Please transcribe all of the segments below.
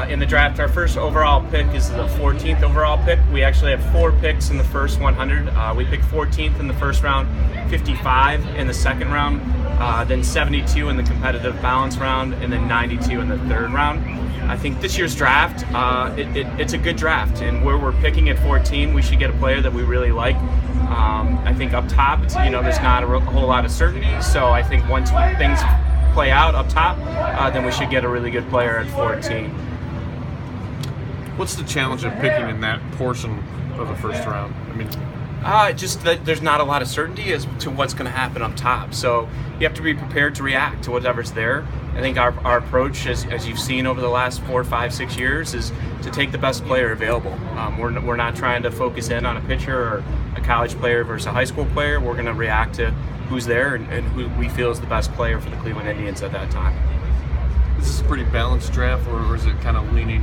in the draft. Our first overall pick is the 14th overall pick. We actually have 4 picks in the first 100. We picked 14th in the first round, 55 in the second round, then 72 in the competitive balance round, and then 92 in the third round. I think this year's draft, it's a good draft, and where we're picking at 14, we should get a player that we really like. I think up top, there's not a whole lot of certainty, so I think once things play out up top, then we should get a really good player at 14. What's the challenge of picking in that portion of the first round? I mean, just that there's not a lot of certainty as to what's going to happen up top. So you have to be prepared to react to whatever's there. I think our approach, as you've seen over the last 4, 5, 6 years, is to take the best player available. We're not trying to focus in on a pitcher or a college player versus a high school player. We're going to react to who's there and who we feel is the best player for the Cleveland Indians at that time. Is this a pretty balanced draft, or is it kind of leaning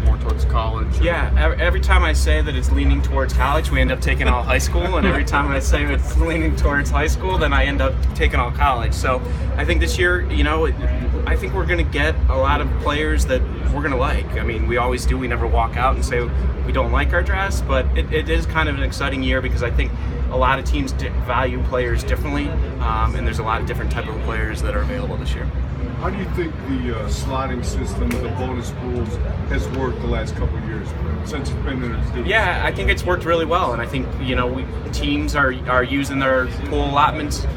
more towards college? Yeah, every time I say that it's leaning towards college, we end up taking all high school, and every time I say it's leaning towards high school, then I end up taking all college. So I think this year, I think we're going to get a lot of players that we're going to like. I mean, we always do. We never walk out and say we don't like our drafts, but it is kind of an exciting year because I think a lot of teams value players differently, and there's a lot of different type of players that are available this year. How do you think the slotting system with the bonus pools has worked the last couple of years since it's been introduced? Yeah, I think it's worked really well, and I think teams are using their pool allotments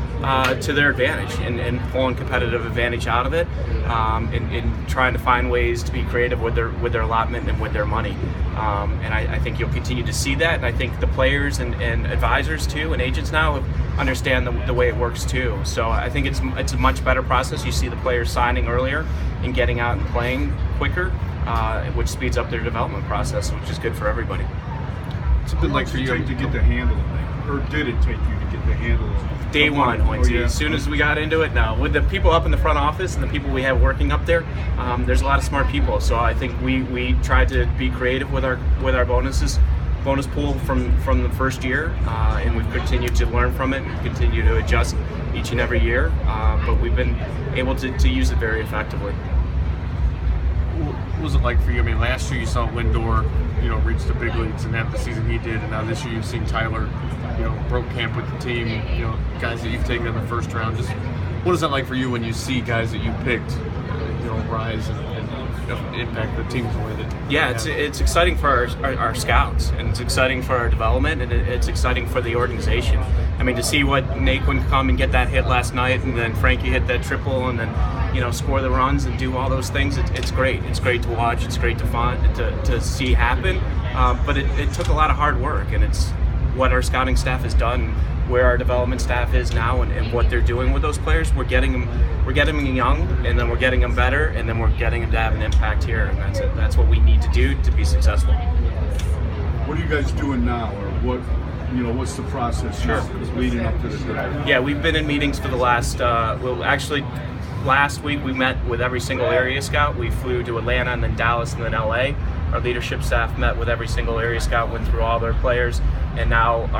to their advantage and pulling competitive advantage out of it, and trying to find ways to be creative with their allotment and with their money. And I think you'll continue to see that, and I think the players and advisors too and agents now understand the way it works too. So I think it's a much better process. You see the players signing earlier and getting out and playing quicker, which speeds up their development process, which is good for everybody. It's a bit like for you to get the handle of it, or did it take you to get the handle of it? Day one, as soon as we got into it. Now, with the people up in the front office and the people we have working up there, there's a lot of smart people. So I think we tried to be creative with our bonus pool from the first year, and we've continued to learn from it and continue to adjust each and every year. But we've been able to use it very effectively. What was it like for you? I mean, last year you saw Lindor, reach the big leagues and have the season he did, and now this year you've seen Tyler, broke camp with the team, guys that you've taken in the first round. Just what is that like for you when you see guys that you picked, rise and impact the teams the way that? Yeah, it's exciting for our scouts, and it's exciting for our development, and it's exciting for the organization. I mean, to see what Naquin come and get that hit last night, and then Frankie hit that triple, and then score the runs and do all those things. It's great. It's great to watch. It's great to see happen. But it took a lot of hard work, and it's what our scouting staff has done, where our development staff is now, and what they're doing with those players. We're getting them young, and then we're getting them better, and then we're getting them to have an impact here, and that's it. That's what we need to do to be successful. What are you guys doing now, or what's the process leading up to the draft? Yeah, we've been in meetings for the last. Last week we met with every single area scout. We flew to Atlanta and then Dallas and then LA. Our leadership staff met with every single area scout, went through all their players, and now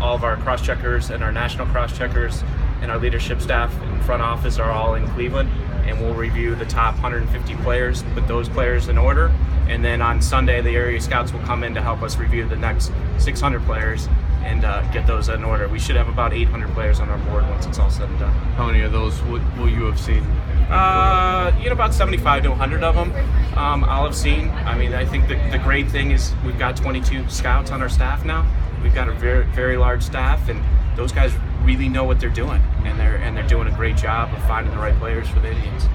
all of our cross-checkers and our national cross-checkers and our leadership staff in front office are all in Cleveland, and we'll review the top 150 players, put those players in order, and then on Sunday the area scouts will come in to help us review the next 600 players and get those in order. We should have about 800 players on our board once it's all said and done. How many of those will you have seen? About 75 to 100 of them I'll have seen. I mean, I think the great thing is we've got 22 scouts on our staff now. We've got a very, very large staff, and those guys really know what they're doing, and they're doing a great job of finding the right players for the Indians.